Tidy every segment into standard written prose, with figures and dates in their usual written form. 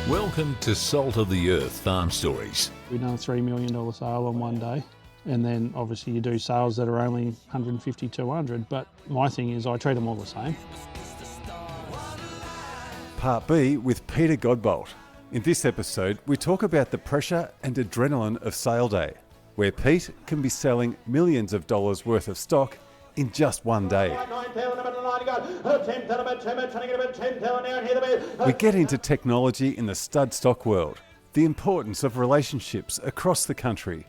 Welcome to Salt of the Earth Farm Stories. We done a $3 million sale on one day, and then obviously you do sales that are only 150, 200, but my thing is I treat them all the same. Part B with Peter Godbolt. In this episode, we talk about the pressure and adrenaline of sale day, where Pete can be selling millions of dollars worth of stock in just one day. We get into technology in the stud stock world, the importance of relationships across the country,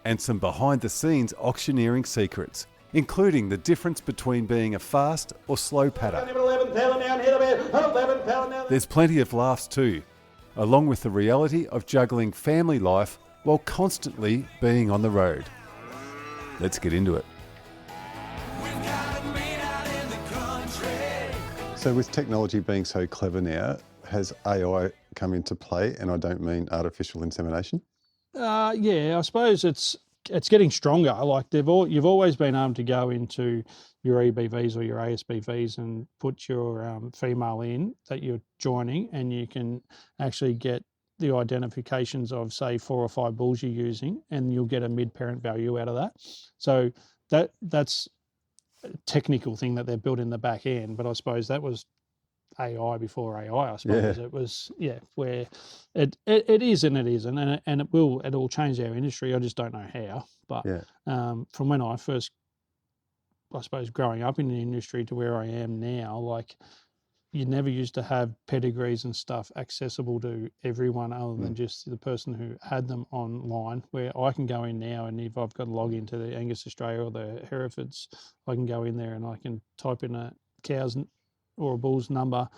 and some behind-the-scenes auctioneering secrets, including the difference between being a fast or slow padder. There's plenty of laughs too, along with the reality of juggling family life while constantly being on the road. Let's get into it. So with technology being so clever now, has AI come into play? And I don't mean artificial insemination. Yeah, I suppose it's getting stronger. Like you've always been able to go into your EBVs or your ASBVs and put your female in that you're joining, and you can actually get the identifications of, say, 4 or 5 bulls you're using, and you'll get a mid-parent value out of that. So that's technical thing that they've built in the back end, but I suppose that was AI before AI. I suppose it was, where it is and it isn't, and it will change our industry. I just don't know how. But from when I first, I suppose, growing up in the industry to where I am now, like, you never used to have pedigrees and stuff accessible to everyone other than just the person who had them online, where I can go in now, and if I've got to log into the Angus Australia or the Herefords, I can go in there and I can type in a cow's or a bull's number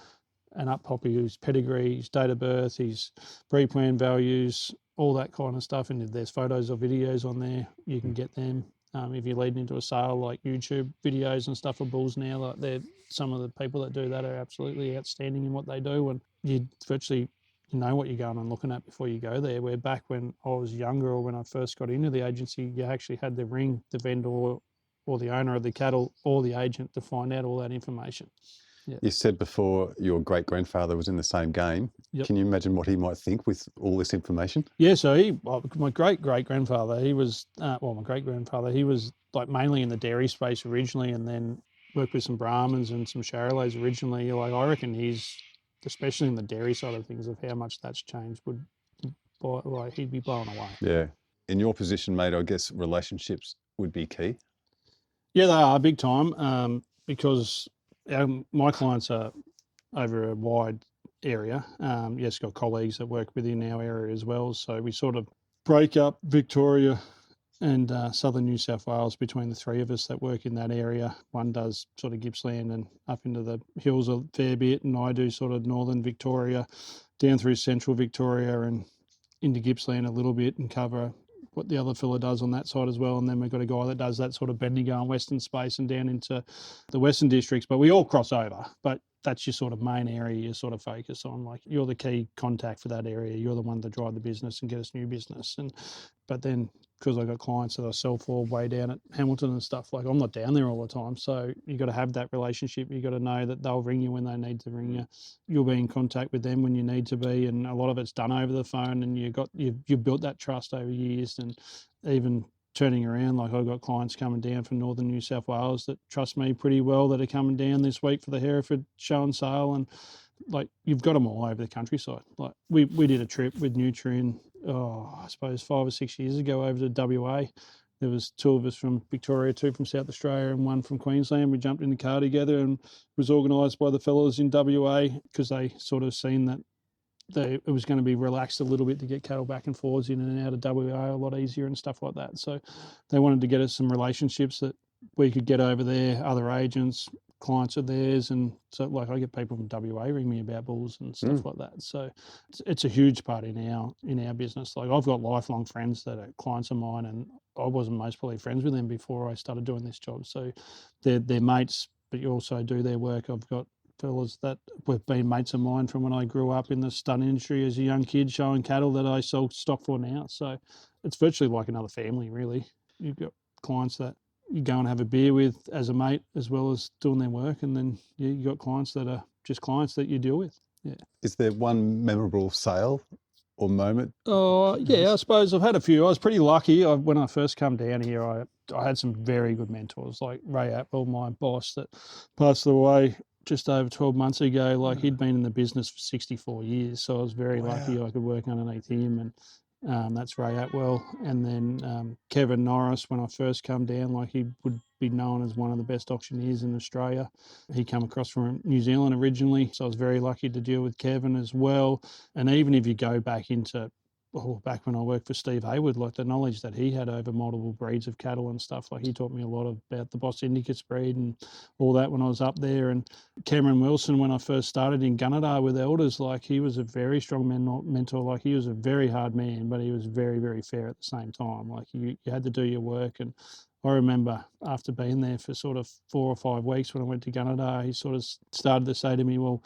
and up pop his pedigree, his date of birth, his pre-plan values, all that kind of stuff. And if there's photos or videos on there, you can get them. If you're leading into a sale, like YouTube videos and stuff for bulls now, like some of the people that do that are absolutely outstanding in what they do, and you virtually know what you're going and looking at before you go there. Where back when I was younger, or when I first got into the agency, you actually had to ring the vendor or the owner of the cattle or the agent to find out all that information. Yeah. You said before your great-grandfather was in the same game. Yep. Can you imagine what he might think with all this information? Yeah, so my great-grandfather, he was like mainly in the dairy space originally, and then worked with some Brahmins and some Charolais originally. Like, I reckon he's, especially in the dairy side of things, of how much that's changed, he'd be blown away. Yeah. In your position, mate, I guess relationships would be key. Yeah, they are big time, because my clients are over a wide area. Yes, got colleagues that work within our area as well. So we sort of break up Victoria and southern New South Wales between the three of us that work in that area. One does sort of Gippsland and up into the hills a fair bit, and I do sort of northern Victoria, down through central Victoria and into Gippsland a little bit, and cover what the other fella does on that side as well. And then we've got a guy that does that sort of Bendigo and western space and down into the western districts, but we all cross over. But that's your sort of main area you sort of focus on. Like, you're the key contact for that area. You're the one to drive the business and get us new business. But then, because I've got clients that I sell for way down at Hamilton and stuff, like, I'm not down there all the time. So you got to have that relationship. You got to know that they'll ring you when they need to ring you. You'll be in contact with them when you need to be. And a lot of it's done over the phone, and you've built that trust over years. And even turning around, like, I've got clients coming down from northern New South Wales that trust me pretty well, that are coming down this week for the Hereford show and sale. And like, you've got them all over the countryside. Like, we did a trip with Nutrien, I suppose 5 or 6 years ago, over to WA. There was 2 of us from Victoria, 2 from South Australia, and 1 from Queensland. We jumped in the car together, and it was organised by the fellas in WA, because they sort of seen that it was going to be relaxed a little bit to get cattle back and forwards in and out of WA a lot easier and stuff like that. So they wanted to get us some relationships that we could get over there, other agents, clients of theirs. And so, like, I get people from WA ring me about bulls and stuff like that. So it's a huge part in our business. Like, I've got lifelong friends that are clients of mine, and I wasn't most probably friends with them before I started doing this job. So they're mates, but you also do their work. I've got fellas that have been mates of mine from when I grew up in the stud industry as a young kid, showing cattle that I sell stock for now. So it's virtually like another family, really. You've got clients that you go and have a beer with as a mate, as well as doing their work, and then you've got clients that are just clients that you deal with. Yeah. Is there one memorable sale or moment? Oh, yeah, I suppose I've had a few. I was pretty lucky. When I first come down here, I had some very good mentors, like Ray Atwell, my boss, that passed away just over 12 months ago. Like, he'd been in the business for 64 years, so I was very lucky I could work underneath him, and that's Ray Atwell. And then Kevin Norris, when I first come down, like, he would be known as one of the best auctioneers in Australia. He came across from New Zealand originally, so I was very lucky to deal with Kevin as well. And even if you go back into back when I worked for Steve Hayward, like, the knowledge that he had over multiple breeds of cattle and stuff, like, he taught me a lot about the Boss Indicus breed and all that when I was up there. And Cameron Wilson, when I first started in Gunnedah with elders, like, he was a very strong mentor. Like, he was a very hard man, but he was very, very fair at the same time. Like, you had to do your work. And I remember after being there for sort of 4 or 5 weeks when I went to Gunnedah, he sort of started to say to me, well,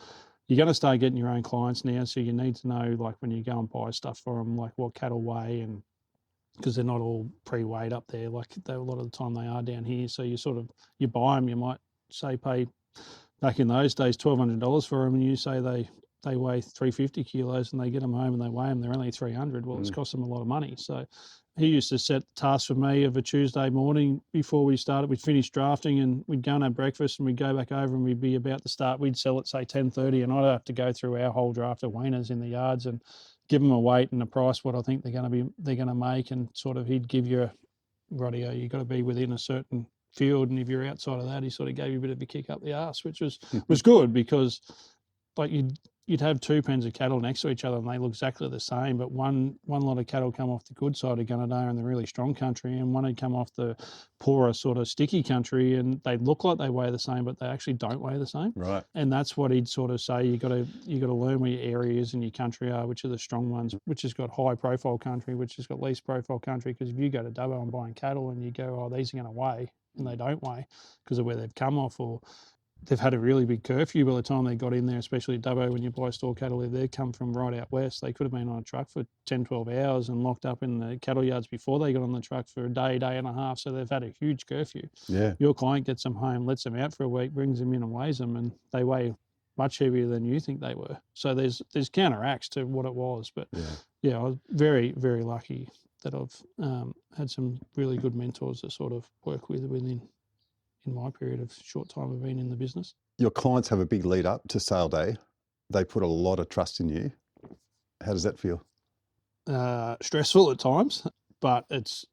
you're going to start getting your own clients now, so you need to know, like, when you go and buy stuff for them, like, what cattle weigh, and because they're not all pre-weighed up there, like, a lot of the time they are down here. So you buy them, you might say pay, back in those days, $1,200 for them, and you say they weigh 350 kilos, and they get them home and they weigh them, they're only 300. Well, it's cost them a lot of money. So he used to set tasks for me of a Tuesday morning before we started. We'd finish drafting and we'd go and have breakfast, and we'd go back over and we'd be about to start. We'd sell at, say, 10:30, and I'd have to go through our whole draft of weaners in the yards and give them a weight and a price, what I think they're going to make, and sort of he'd give you radio, you got to be within a certain field, and if you're outside of that, he sort of gave you a bit of a kick up the arse, which was good, because, like, you'd have 2 pens of cattle next to each other and they look exactly the same, but one lot of cattle come off the good side of Gunnedah and the really strong country, and one had come off the poorer sort of sticky country, and they look like they weigh the same, but they actually don't weigh the same. Right. And that's what he'd sort of say, you got to learn where your areas in your country are, which are the strong ones, which has got high profile country, which has got least profile country. Because if you go to Dubbo and buying cattle and you go, oh, these are going to weigh, and they don't weigh because of where they've come off, or they've had a really big curfew by the time they got in there, especially at Dubbo. When you buy store cattle, if they come from right out west, they could have been on a truck for 10, 12 hours and locked up in the cattle yards before they got on the truck for a day, day and a half. So they've had a huge curfew. Yeah. Your client gets them home, lets them out for a week, brings them in and weighs them, and they weigh much heavier than you think they were. So there's counteracts to what it was. But yeah, I was very, very lucky that I've had some really good mentors to sort of work with in my period of short time of being in the business. Your clients have a big lead up to sale day. They put a lot of trust in you. How does that feel? Stressful at times, but it's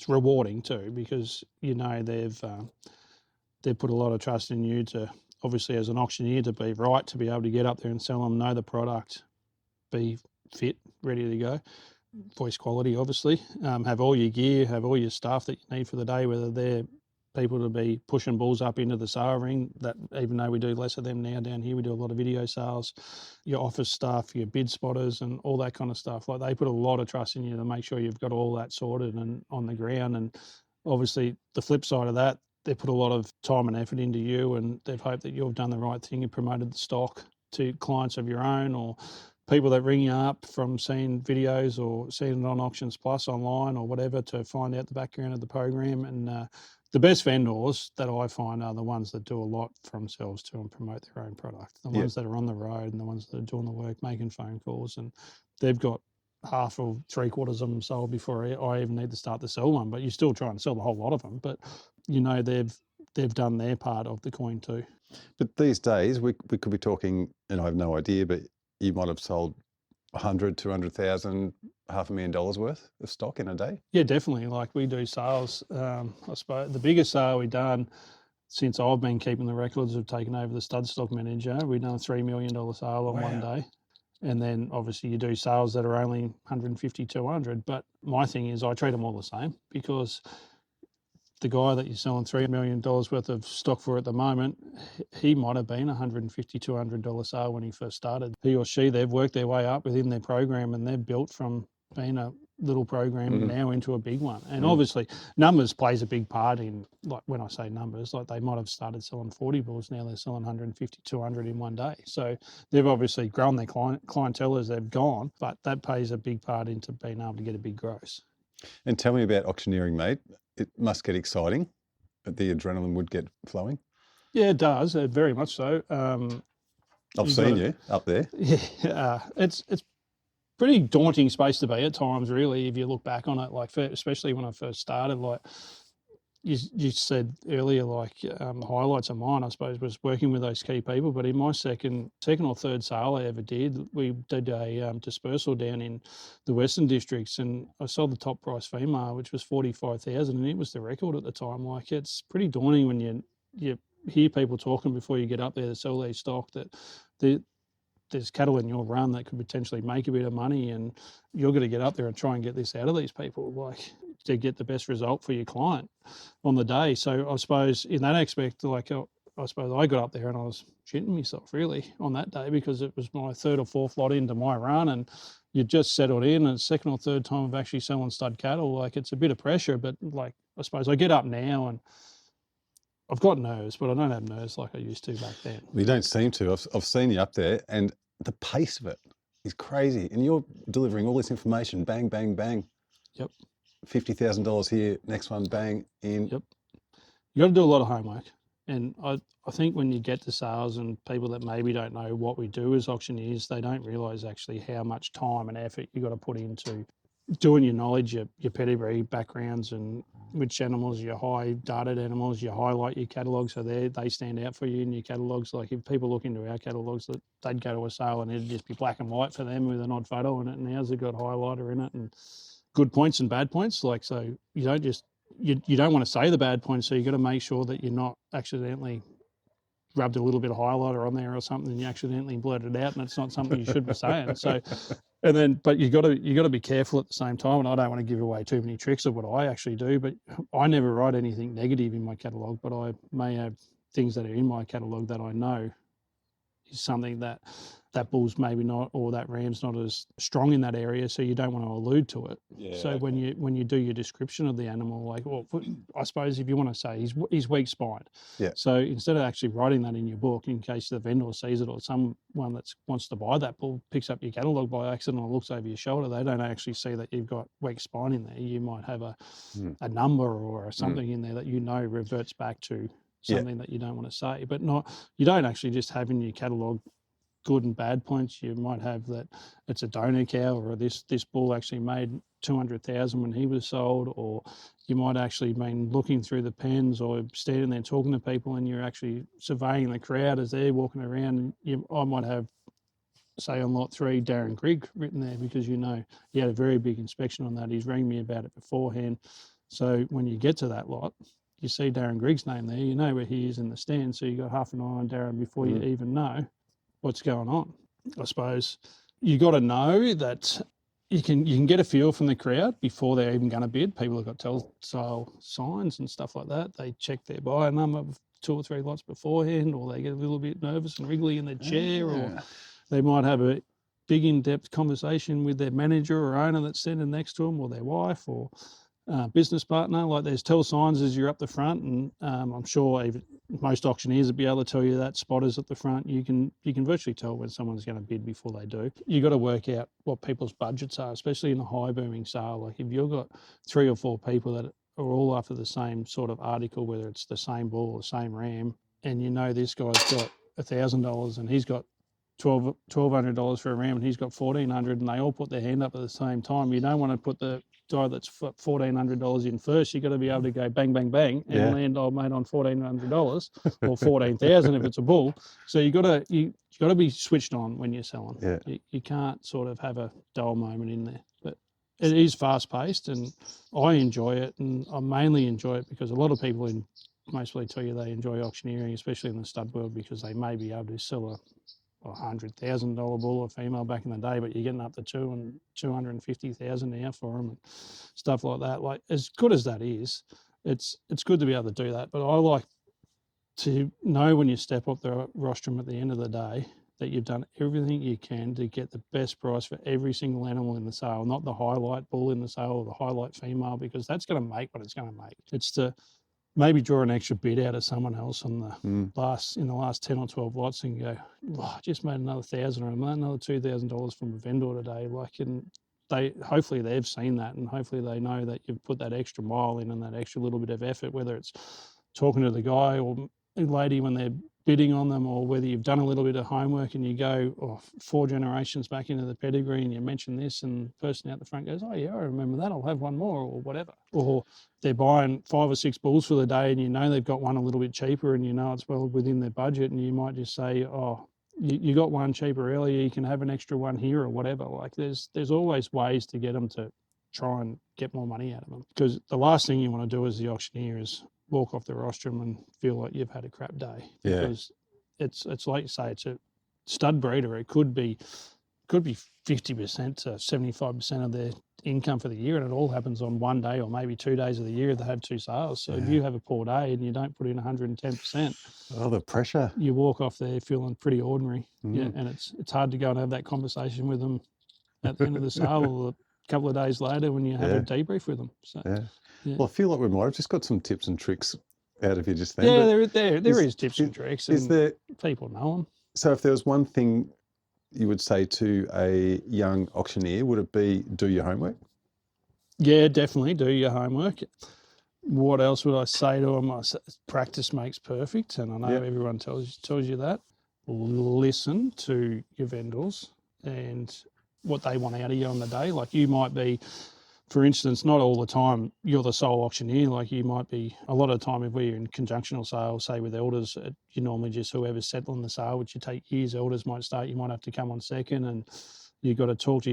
rewarding too, because they've put a lot of trust in you to, obviously, as an auctioneer, to be right, to be able to get up there and sell them, know the product, be fit, ready to go, voice quality, obviously, have all your gear, have all your stuff that you need for the day, whether they're people to be pushing bulls up into the sale ring, that even though we do less of them now down here, we do a lot of video sales, your office stuff, your bid spotters and all that kind of stuff. Like, they put a lot of trust in you to make sure you've got all that sorted and on the ground. And obviously the flip side of that, they put a lot of time and effort into you, and they've hoped that you've done the right thing and promoted the stock to clients of your own, or people that ring you up from seeing videos or seeing it on Auctions Plus online or whatever, to find out the background of the program. And the best vendors that I find are the ones that do a lot for themselves too and promote their own product. The ones that are on the road and the ones that are doing the work, making phone calls, and they've got half or 3/4 of them sold before I even need to start to sell one. But you still try and sell the whole lot of them. But they've done their part of the coin too. But these days we could be talking, and I have no idea, but you might have sold 100, 200,000, $500,000 worth of stock in a day? Yeah, definitely. Like, we do sales. I suppose the biggest sale we've done since I've been keeping the records of taking over the stud stock manager, we've done a $3 million sale on one day. And then obviously you do sales that are only 150, 200. But my thing is, I treat them all the same, because the guy that you're selling $3 million worth of stock for at the moment, he might have been $150, $200 sale when he first started. He or she, they've worked their way up within their program, and they've built from being a little program now into a big one. And obviously numbers plays a big part in, like, when I say numbers, like, they might have started selling 40 bulls, now they're selling 150, 200 in one day. So they've obviously grown their clientele as they've gone, but that plays a big part into being able to get a big gross. And tell me about auctioneering, mate. It must get exciting. The adrenaline would get flowing. Yeah, it does, very much so. I've seen you up there. Yeah, it's pretty daunting space to be at times, really, if you look back on it. Like, especially when I first started, like you said earlier, like highlights of mine, I suppose, was working with those key people. But in my second or third sale I ever did, we did a dispersal down in the Western Districts, and I sold the top price female, which was 45,000, and it was the record at the time. Like, it's pretty daunting when you hear people talking before you get up there to sell their stock that there's cattle in your run that could potentially make a bit of money, and you're going to get up there and try and get this out of these people, like, to get the best result for your client on the day. So I suppose in that aspect, like, I suppose I got up there and I was shitting myself really on that day, because it was my third or fourth lot into my run, and you just settled in, and second or third time of actually selling stud cattle. Like, it's a bit of pressure, but like, I suppose I get up now and I've got nerves, but I don't have nerves like I used to back then. You don't seem to. I've seen you up there, and the pace of it is crazy. And you're delivering all this information, bang, bang, bang. Yep. $50,000 here, next one, bang, in. Yep. You got to do a lot of homework. And I think when you get to sales and people that maybe don't know what we do as auctioneers, they don't realise actually how much time and effort you got to put into doing your knowledge, your pedigree backgrounds, and which animals, your high darted animals, you highlight your catalogue so they stand out for you in your catalogues. Like, if people look into our catalogues, that they'd go to a sale and it'd just be black and white for them with an odd photo in it, and ours have got highlighter in it and good points and bad points. Like, so you don't just you don't want to say the bad points, so you got to make sure that you're not accidentally rubbed a little bit of highlighter on there or something and you accidentally blurted it out and it's not something you should be saying. So, and then, but you got to be careful at the same time. And I don't want to give away too many tricks of what I actually do, but I never write anything negative in my catalogue, but I may have things that are in my catalogue that I know is something that bull's maybe not, or that ram's not as strong in that area, so you don't want to allude to it. Yeah, so when you do your description of the animal, like, well, I suppose if you want to say he's weak spined, yeah. So instead of actually writing that in your book, in case the vendor sees it or someone that wants to buy that bull picks up your catalogue by accident or looks over your shoulder, they don't actually see that you've got weak spine in there. You might have a number or something in there that reverts back to something that you don't want to say, but you don't actually just have in your catalogue good and bad points. You might have that it's a donor cow, or this bull actually made 200,000 when he was sold, or you might actually been looking through the pens or standing there talking to people and you're actually surveying the crowd as they're walking around, and I might have, say on lot 3, Darren Grigg written there, because he had a very big inspection on that. He's rang me about it beforehand. So when you get to that lot, you see Darren Grigg's name there, you know where he is in the stand, so you got half an eye on Darren before you even know what's going on. I suppose you got to know that you can get a feel from the crowd before they're even going to bid. People have got telltale signs and stuff like that. They check their buyer number 2 or 3 lots beforehand, or they get a little bit nervous and wriggly in their chair, or they might have a big in-depth conversation with their manager or owner that's standing next to them, or their wife or business partner. Like, there's tell signs as you're up the front, and I'm sure even most auctioneers will be able to tell you that. Spotters at the front, you can virtually tell when someone's going to bid before they do. You got to work out what people's budgets are, especially in a high booming sale. Like, if you've got 3 or 4 people that are all after the same sort of article, whether it's the same bull or the same ram, and this guy's got $1,000 and he's got $1,200 for a ram and he's got $1,400, and they all put their hand up at the same time, you don't want to put the guy that's $1,400 in first. You got to be able to go bang, bang, bang, and land old mate on $1,400 or $14,000 if it's a bull. So you got to be switched on when you're selling. Yeah. You can't sort of have a dull moment in there. But it is fast paced, and I enjoy it, and I mainly enjoy it because a lot of people mostly tell you they enjoy auctioneering, especially in the stud world, because they may be able to sell a $100,000 bull or female back in the day, but you're getting up to $250,000 now for them and stuff like that. Like, as good as that is, it's good to be able to do that. But I like to know when you step up the rostrum at the end of the day that you've done everything you can to get the best price for every single animal in the sale, not the highlight bull in the sale or the highlight female, because that's going to make what it's going to make. It's to maybe draw an extra bid out of someone else on the last 10 or 12 lots and go, I just made another $1,000 or another $2,000 from a vendor today. Like, and hopefully they've seen that, and hopefully they know that you've put that extra mile in and that extra little bit of effort, whether it's talking to the guy or lady when they're bidding on them, or whether you've done a little bit of homework and you go 4 generations back into the pedigree and you mention this, and the person out the front goes, oh yeah, I remember that, I'll have one more, or whatever. Or they're buying 5 or 6 bulls for the day and you know they've got one a little bit cheaper and you know it's well within their budget, and you might just say, oh, you got one cheaper earlier, you can have an extra one here or whatever. Like there's always ways to get them to try and get more money out of them, because the last thing you want to do as the auctioneer is walk off the rostrum and feel like you've had a crap day. Yeah. Because it's like you say, it's a stud breeder. It could be 50% to 75% of their income for the year, and it all happens on one day or maybe 2 days of the year if they have 2 sales. So if you have a poor day and you don't put in 110%, Oh, the pressure. you walk off there feeling pretty ordinary. Yeah, and it's hard to go and have that conversation with them at the end of the sale or a couple of days later when you have a debrief with them. So Well, I feel like we might have just got some tips and tricks out of you just then. yeah, there is tips and tricks. Is and there? people know them. So, if there was one thing you would say to a young auctioneer, would it be do your homework? Yeah, definitely do your homework. What else would I say to them? Practice makes perfect, and I know everyone tells you that. Listen to your vendors and what they want out of you on the day. Like you might be, for instance, not all the time you're the sole auctioneer. Like you might be, a lot of the time if we're in conjunctional sales, say with elders, you normally just whoever's settling the sale, which you take years, elders might start, you might have to come on second, and you've got to talk to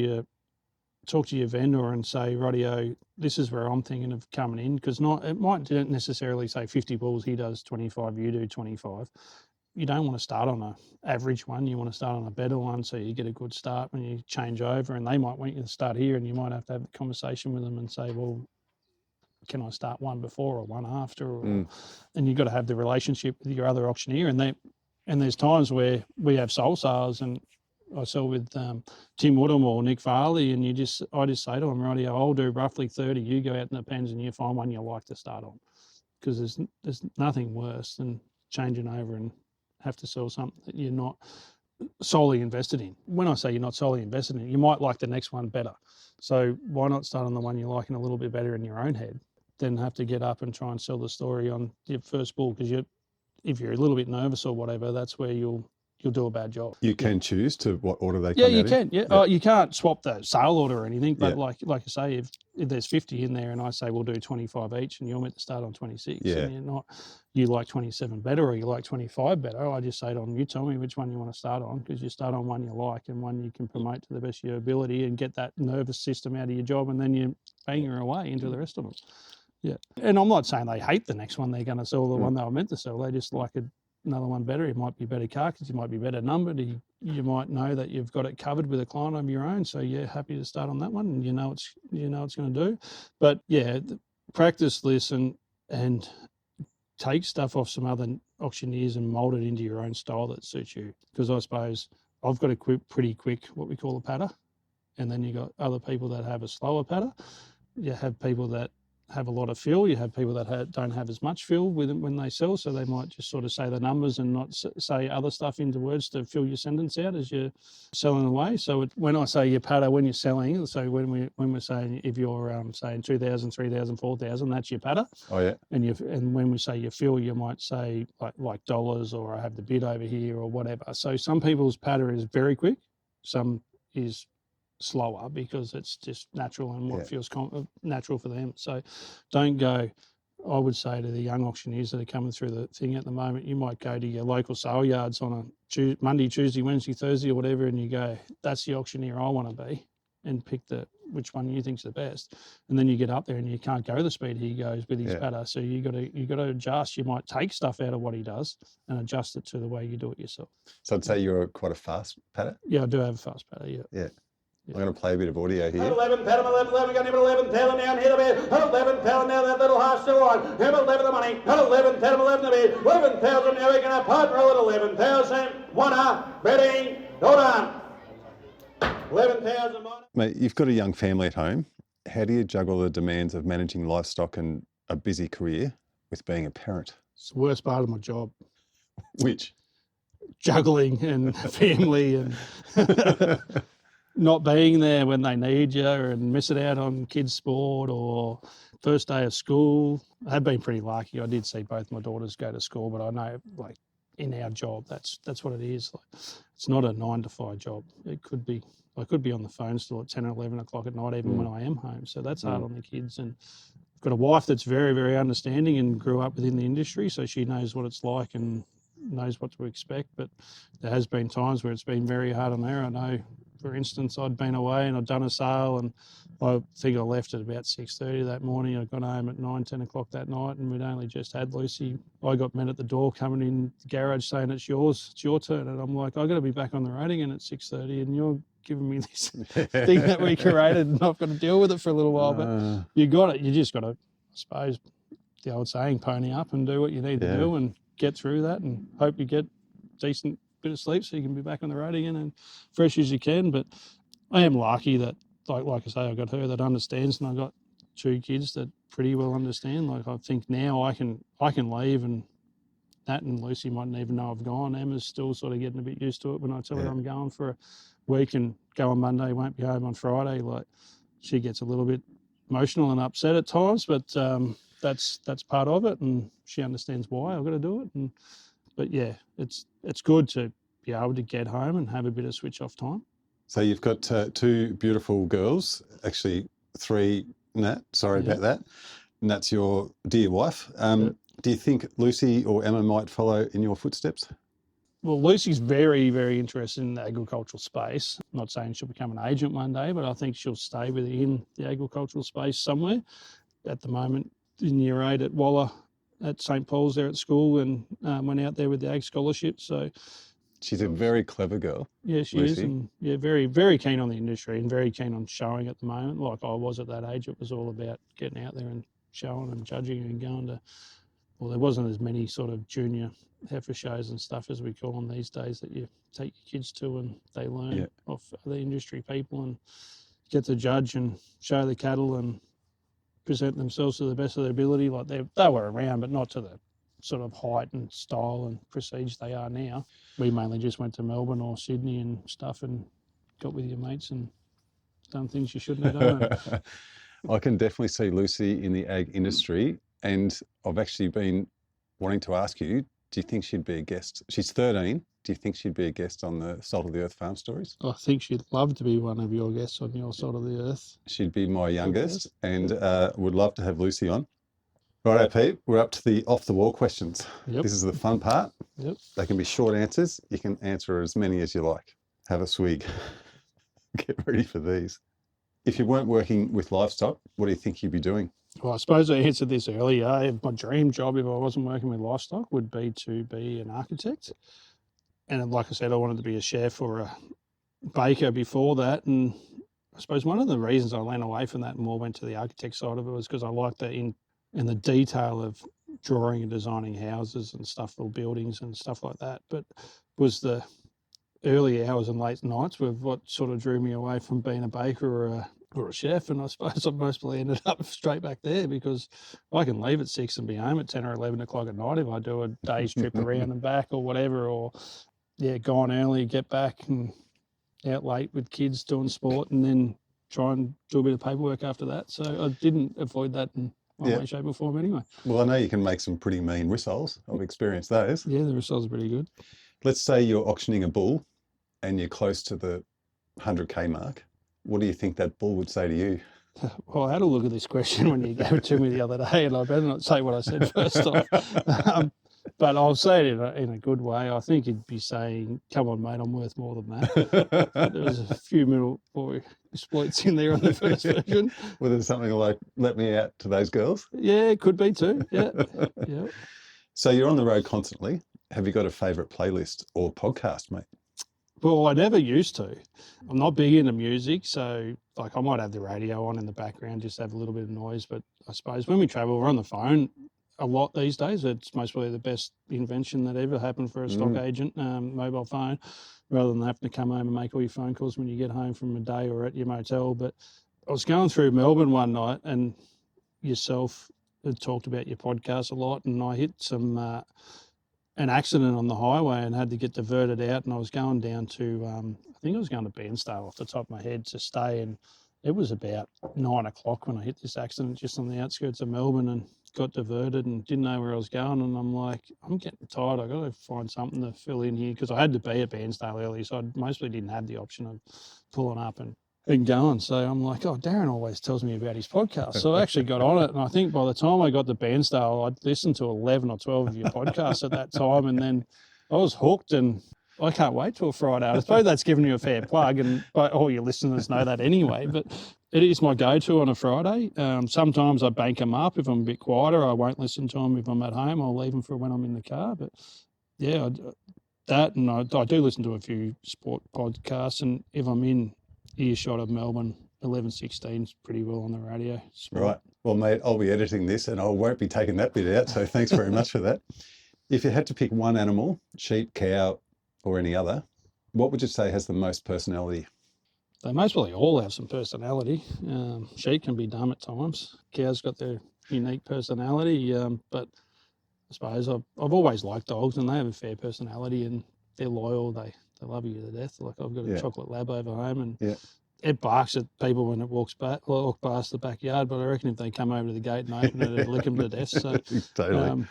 your vendor and say, rightio, this is where I'm thinking of coming in, because it might not necessarily say 50 bulls, he does 25, you do 25. You don't want to start on an average one. You want to start on a better one so you get a good start when you change over, and they might want you to start here, and you might have to have a conversation with them and say, well, can I start one before or one after? And you've got to have the relationship with your other auctioneer. And there's times where we have sole sales, and I sell with Tim Woodham or Nick Farley, and I just say to them, rightio, I'll do roughly 30. You go out in the pens and you find one you like to start on, because there's nothing worse than changing over and have to sell something that you're not solely invested in. When I say you're not solely invested in, you might like the next one better. So why not start on the one you're liking a little bit better in your own head, then have to get up and try and sell the story on your first bull, because if you're a little bit nervous or whatever, that's where you'll do a bad job. You can choose to what order they come Yeah, out you in? can. Yeah. Oh, you can't swap the sale order or anything, but like I say, if there's 50 in there and I say we'll do 25 each and you're meant to start on 26, and you like 27 better or you like 25 better, I just say to them, you tell me which one you want to start on, because you start on one you like and one you can promote to the best of your ability and get that nervous system out of your job, and then you bang her away into the rest of them. Yeah. And I'm not saying they hate the next one they're going to sell, the one they were meant to sell. They just like another one better. It might be better carcass, you might be better numbered, you might know that you've got it covered with a client of your own, so you're happy to start on that one, and you know it's going to do. But yeah, practice, listen, and take stuff off some other auctioneers and mold it into your own style that suits you. Because I suppose I've got a pretty quick, what we call a patter, and then you got other people that have a slower patter. You have people that have a lot of fill. You have people that don't have as much fill with them when they sell, so they might just sort of say the numbers and not say other stuff into words to fill your sentence out as you're selling away. So when I say your patter, when you're selling, so when we're saying if you're saying 2,000, 3,000, 4,000, that's your patter. Oh yeah. And when we say your fill, you might say like dollars, or I have the bid over here or whatever. So some people's patter is very quick, some is slower because it's just natural and what feels natural for them. So don't go, I would say to the young auctioneers that are coming through the thing at the moment, you might go to your local sale yards on a Monday, Tuesday, Wednesday, Thursday or whatever, and you go, that's the auctioneer I want to be, and pick which one you think's the best. And then you get up there and you can't go the speed he goes with his patter. So you got to adjust. You might take stuff out of what he does and adjust it to the way you do it yourself. So I'd say you're quite a fast patter? Yeah, I do have a fast patter, yeah. I'm going to play a bit of audio here. 11 pedal, 11, got him 11 pedal down here the bed. 11 pedal now, that little half still on. Him 11 the money. 11 pedal, 11 the bed. 11,000 now, we're going to pipe roll at 11,000. One ready, hold on. 11,000 money. Mate, you've got a young family at home. How do you juggle the demands of managing livestock and a busy career with being a parent? It's the worst part of my job. Which? Juggling and family and not being there when they need you, and missing out on kids' sport or first day of school. I have been pretty lucky. I did see both my daughters go to school, but I know in our job. That's what it is. Like, it's not a 9 to 5 job. It could be. I could be on the phone still at 10 or 11 o'clock at night, even when I am home. So that's hard on the kids. And I've got a wife that's very, very understanding and grew up within the industry, so she knows what it's like and knows what to expect. But there has been times where it's been very hard on her. I know, for instance, I'd been away and I'd done a sale, and I think I left at about 6:30 that morning. I got home at 9, 10 o'clock that night, and we'd only just had Lucy. I got men at the door coming in the garage saying, it's yours, it's your turn. And I'm like, I've got to be back on the road again at 6:30, and you're giving me this thing that we curated, and I've got to deal with it for a little while. But you got it. You just got to, I suppose, the old saying, pony up and do what you need to do and get through that, and hope you get decent bit of sleep so you can be back on the road again and fresh as you can. But I am lucky that, like I say, I've got her that understands, and I've got 2 kids that pretty well understand. Like, I think now I can leave, and Nat and Lucy mightn't even know I've gone. Emma's still sort of getting a bit used to it when I tell her I'm going for a week and go on Monday, won't be home on Friday. Like, she gets a little bit emotional and upset at times, but that's part of it, and she understands why I've got to do it. But yeah, it's good to be able to get home and have a bit of switch off time. So you've got 2 beautiful girls, actually 3, Nat, sorry about that. And that's your dear wife. Do you think Lucy or Emma might follow in your footsteps? Well, Lucy's very, very interested in the agricultural space. I'm not saying she'll become an agent one day, but I think she'll stay within the agricultural space somewhere. At the moment, in year 8 at Waller, at St. Paul's there at school, and went out there with the Ag Scholarship. So she's a very clever girl. Yeah, she Lucy is, and very, very keen on the industry and very keen on showing at the moment. Like I was at that age, it was all about getting out there and showing and judging and going to, well, there wasn't as many sort of junior heifer shows and stuff as we call them these days that you take your kids to and they learn off other industry people and get to judge and show the cattle and present themselves to the best of their ability. Like they were around, but not to the sort of height and style and prestige they are now. We mainly just went to Melbourne or Sydney and stuff and got with your mates and done things you shouldn't have done. I can definitely see Lucy in the ag industry, and I've actually been wanting to ask you, do you think she'd be a guest? She's 13. Do you think she'd be a guest on the Salt of the Earth Farm Stories? I think she'd love to be one of your guests on your Salt of the Earth. She'd be my youngest, and would love to have Lucy on. Righto, Pete, we're up to the off-the-wall questions. This is the fun part. They can be short answers. You can answer as many as you like. Have a swig. Get ready for these. If you weren't working with livestock, what do you think you'd be doing? Well, I suppose I answered this earlier. My dream job, if I wasn't working with livestock, would be to be an architect. And like I said, I wanted to be a chef or a baker before that. And I suppose one of the reasons I went away from that and more went to the architect side of it was because I liked that in the detail of drawing and designing houses and stuff, or buildings and stuff like that. But was the early hours and late nights with what sort of drew me away from being a baker or a chef. And I suppose I mostly ended up straight back there, because I can leave at 6 and be home at 10 or 11 o'clock at night if I do a day's trip around and back or whatever, or gone early, get back and out late with kids doing sport, and then try and do a bit of paperwork after that. So I didn't avoid that in one way, shape or form anyway. Well, I know you can make some pretty mean rissoles. I've experienced those. Yeah, the rissoles are pretty good. Let's say you're auctioning a bull and you're close to the 100K mark. What do you think that bull would say to you? Well, I had a look at this question when you gave it to me the other day, and I better not say what I said first off. But I'll say it in a good way. I think he'd be saying, come on, mate, I'm worth more than that. There was a few middle boy exploits in there on the first version. Was it something like, let me out to those girls? Yeah, it could be too. Yeah. So you're on the road constantly. Have you got a favourite playlist or podcast, mate? Well, I never used to. I'm not big into music, so like I might have the radio on in the background, just have a little bit of noise. But I suppose when we travel, we're on the phone a lot these days. It's most probably the best invention that ever happened for a stock agent, mobile phone, rather than having to come home and make all your phone calls when you get home from a day or at your motel. But I was going through Melbourne one night, and yourself had talked about your podcast a lot, and I hit an accident on the highway and had to get diverted out, and I was going down to, I think I was going to Bairnsdale off the top of my head to stay, and it was about 9 o'clock when I hit this accident just on the outskirts of Melbourne, and got diverted and didn't know where I was going. And I'm like, I'm getting tired. I got to find something to fill in here because I had to be at Bairnsdale early, so I mostly didn't have the option of pulling up and going. So I'm like, oh, Darren always tells me about his podcast. So I actually got on it, and I think by the time I got to Bairnsdale, I'd listened to 11 or 12 of your podcasts at that time, and then I was hooked, and I can't wait till Friday. I suppose that's giving you a fair plug, and all your listeners know that anyway, but it is my go-to on a Friday. Sometimes I bank them up. If I'm a bit quieter, I won't listen to them. If I'm at home, I'll leave them for when I'm in the car. But yeah, that, and I do listen to a few sport podcasts, and if I'm in earshot of Melbourne, 11:16 is pretty well on the radio. Sport. Right. Well, mate, I'll be editing this and I won't be taking that bit out. So thanks very much for that. If you had to pick one animal, sheep, cow, or any other, what would you say has the most personality? They mostly all have some personality. Sheep can be dumb at times. Cows got their unique personality, but I suppose I've always liked dogs, and they have a fair personality, and they're loyal. They love you to death. Like I've got a chocolate lab over home, and it barks at people when it walks past the backyard. But I reckon if they come over to the gate and open it, it'll lick them to death. So Totally.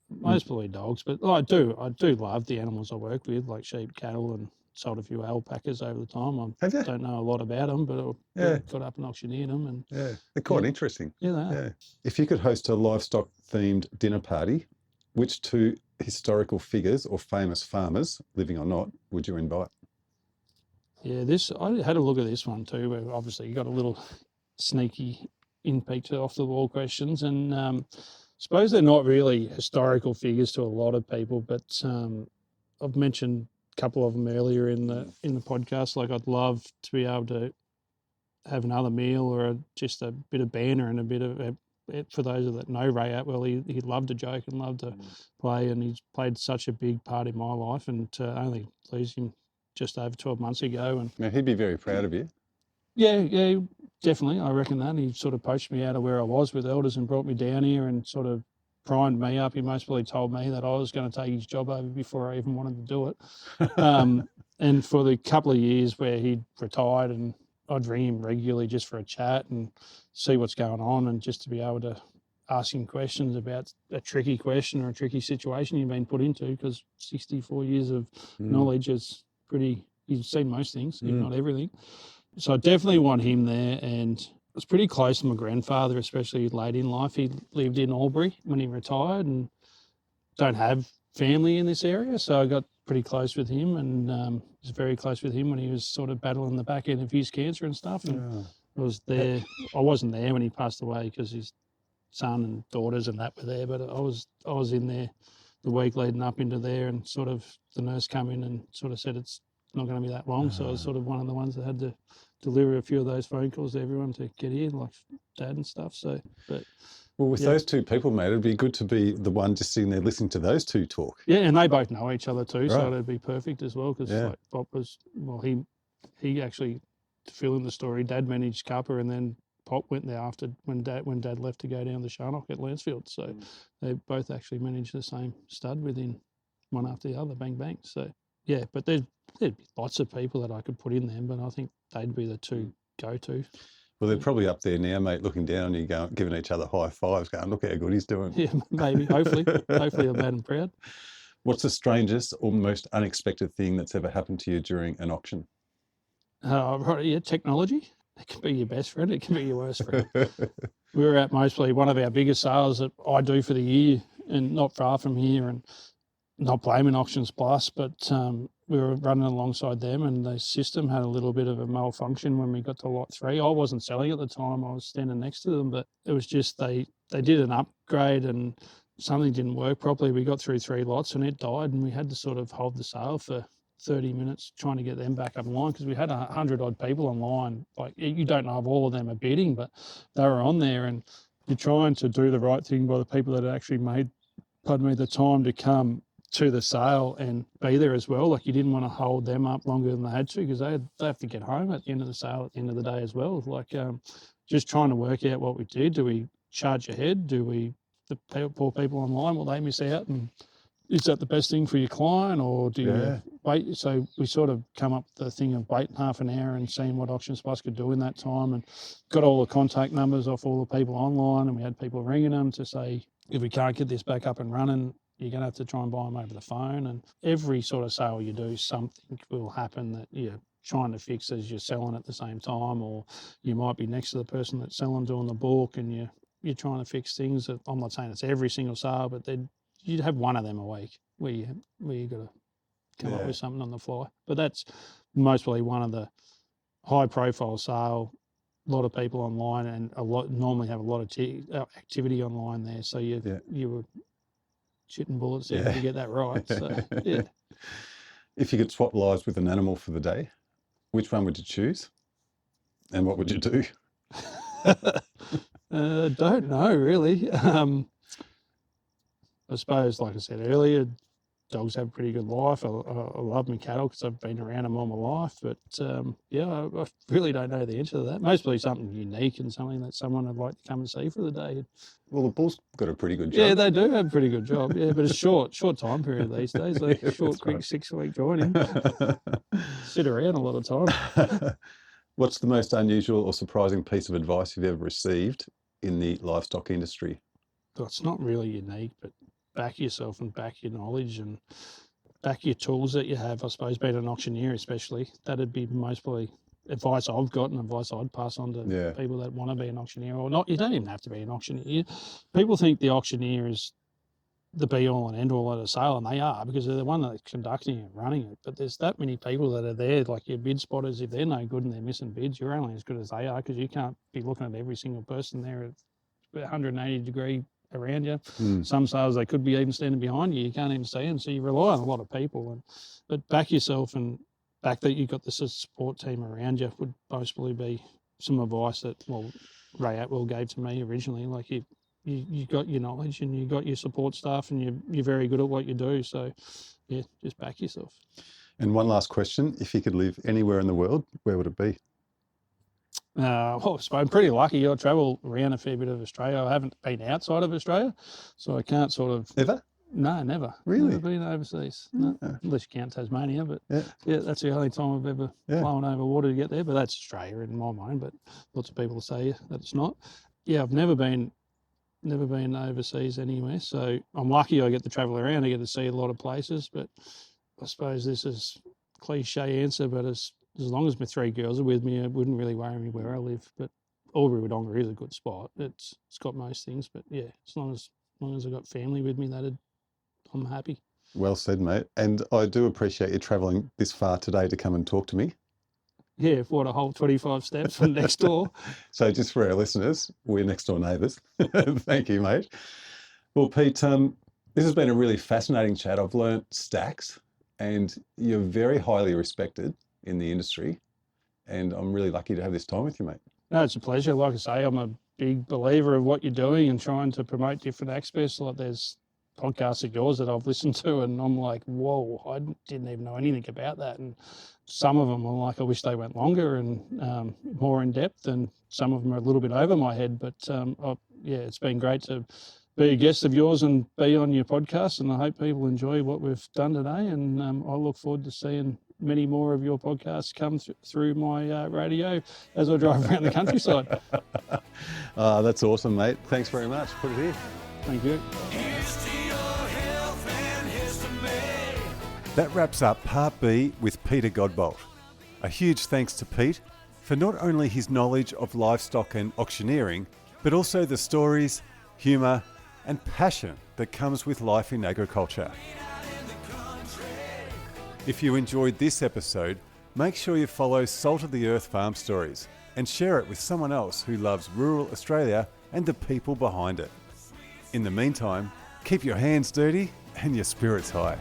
mostly dogs. But I do love the animals I work with, like sheep, cattle, and sold a few alpacas over the time. I don't know a lot about them, but I got up and auctioneered them. And they're quite interesting. Yeah, they are. Yeah. If you could host a livestock-themed dinner party, which two historical figures or famous farmers, living or not, would you invite? Yeah, I had a look at this one too, where obviously you got a little sneaky in-peak to off-the-wall questions, and I suppose they're not really historical figures to a lot of people, but I've mentioned a couple of them earlier in the podcast. Like I'd love to be able to have another meal or just a bit of banter and a bit of for those that know Ray Atwell, he loved to joke and loved to play, and he's played such a big part in my life, and to only lose him just over 12 months ago. And now, he'd be very proud of you. Yeah, definitely. I reckon that. He sort of poached me out of where I was with elders and brought me down here and sort of primed me up. He most probably told me that I was going to take his job over before I even wanted to do it. And for the couple of years where he'd retired, and I'd ring him regularly just for a chat and see what's going on, and just to be able to ask him questions about a tricky question or a tricky situation you've been put into, because 64 years of knowledge is pretty, he's seen most things, if not everything. So I definitely want him there, and I was pretty close to my grandfather, especially late in life. He lived in Albury when he retired, and don't have family in this area, so I got pretty close with him, and was very close with him when he was sort of battling the back end of his cancer and stuff. And I was there. I wasn't there when he passed away because his son and daughters and that were there, but I was in there the week leading up into there, and sort of the nurse come in and sort of said it's not going to be that long. So I was sort of one of the ones that had to deliver a few of those phone calls to everyone to get in, like Dad and stuff. So, but well, with those two people, mate, it'd be good to be the one just sitting there listening to those two talk. Yeah, and they both know each other too, so it'd be perfect as well. Because like Pop was, well, he actually, to fill in the story, Dad managed Cuppa, and then Pop went there after when Dad left to go down the Sharnock at Lansfield. So they both actually managed the same stud within one after the other, bang bang. So yeah, but there'd be lots of people that I could put in there, but I think they'd be the two go-to. Well, they're probably up there now, mate, looking down on you, going, giving each other high fives, going, look how good he's doing. Yeah, maybe, hopefully I'm bad and proud. What's the strangest or most unexpected thing that's ever happened to you during an auction? Technology. It can be your best friend, it can be your worst friend. We were at mostly one of our biggest sales that I do for the year, and not far from here, and not blaming Auctions Plus, but we were running alongside them, and the system had a little bit of a malfunction when we got to lot 3. I wasn't selling at the time, I was standing next to them, but it was just they did an upgrade and something didn't work properly. We got through 3 lots and it died, and we had to sort of hold the sale for 30 minutes trying to get them back up online, because we had 100 odd people online. Like, you don't know if all of them are bidding, but they were on there, and you're trying to do the right thing by the people that actually made, the time to come to the sale and be there as well. Like, you didn't want to hold them up longer than they had to, because they have to get home at the end of the sale at the end of the day as well. Like, just trying to work out what we did. Do we charge ahead? Do we, the poor people online, will they miss out? And is that the best thing for your client, or do you wait? So we sort of come up with the thing of waiting half an hour and seeing what Auction Plus could do in that time, and got all the contact numbers off all the people online, and we had people ringing them to say, if we can't get this back up and running, you're going to have to try and buy them over the phone. And every sort of sale you do, something will happen that you're trying to fix as you're selling at the same time, or you might be next to the person that's selling doing the book, and you're trying to fix things. I'm not saying it's every single sale, but you'd have one of them a week where you got to come up with something on the fly. But that's mostly one of the high profile sale. A lot of people online, and normally have a lot of activity online there. So you were shitting bullets there to get that right. So yeah. If you could swap lives with an animal for the day, which one would you choose, and what would you do? Don't know really. I suppose, like I said earlier, dogs have a pretty good life. I love my cattle because I've been around them all my life. But I really don't know the answer to that. Mostly something unique and something that someone would like to come and see for the day. Well, the bull's got a pretty good job. Yeah, they do have a pretty good job. Yeah, but it's short time period these days. Like short, quick, 6-week joining. Sit around a lot of time. What's the most unusual or surprising piece of advice you've ever received in the livestock industry? Well, it's not really unique, but back yourself and back your knowledge and back your tools that you have. I suppose being an auctioneer especially, that'd be mostly advice I've got and advice I'd pass on to people that want to be an auctioneer or not. You don't even have to be an auctioneer. People think the auctioneer is the be-all and end-all at a sale, and they are, because they're the one that's conducting it, running it. But there's that many people that are there, like your bid spotters. If they're no good and they're missing bids, you're only as good as they are, because you can't be looking at every single person there at 180 degree around you. Some sales they could be even standing behind you. You can't even see them, so you rely on a lot of people. But back yourself and back that you've got the support team around you would mostly be some advice that Ray Atwell gave to me originally. Like you got your knowledge and you got your support staff and you're very good at what you do. So yeah, just back yourself. And one last question: if you could live anywhere in the world, where would it be? So I'm pretty lucky. I travel around a fair bit of Australia. I haven't been outside of Australia, so I can't sort of... Ever? No, never. Really? Never been overseas. No. Unless you count Tasmania, but yeah, that's the only time I've ever flown over water to get there. But that's Australia in my mind, but lots of people say that it's not. Yeah, I've never been overseas anywhere, so I'm lucky I get to travel around. I get to see a lot of places, but I suppose this is a cliche answer, but as long as my 3 girls are with me, it wouldn't really worry me where I live. But Albury-Wodonga is a good spot. It's got most things, but yeah, as long as I've got family with me, I'm happy. Well said, mate. And I do appreciate you travelling this far today to come and talk to me. Yeah, what a whole 25 steps from next door. So just for our listeners, we're next door neighbours. Thank you, mate. Well, Pete, this has been a really fascinating chat. I've learnt stacks, and you're very highly respected in the industry, and I'm really lucky to have this time with you, mate. No, it's a pleasure. Like I say, I'm a big believer of what you're doing and trying to promote different aspects. Like there's podcasts of yours that I've listened to, and I'm like, whoa, I didn't even know anything about that. And some of them I'm like, I wish they went longer and more in depth, and some of them are a little bit over my head. But it's been great to be a guest of yours and be on your podcast, and I hope people enjoy what we've done today. And I look forward to seeing many more of your podcasts come through my radio as I drive around the countryside. That's awesome, mate. Thanks very much. Put it here. Thank you. That wraps up Part B with Peter Godbolt. A huge thanks to Pete for not only his knowledge of livestock and auctioneering, but also the stories, humour and passion that comes with life in agriculture. If you enjoyed this episode, make sure you follow Salt of the Earth Farm Stories and share it with someone else who loves rural Australia and the people behind it. In the meantime, keep your hands dirty and your spirits high.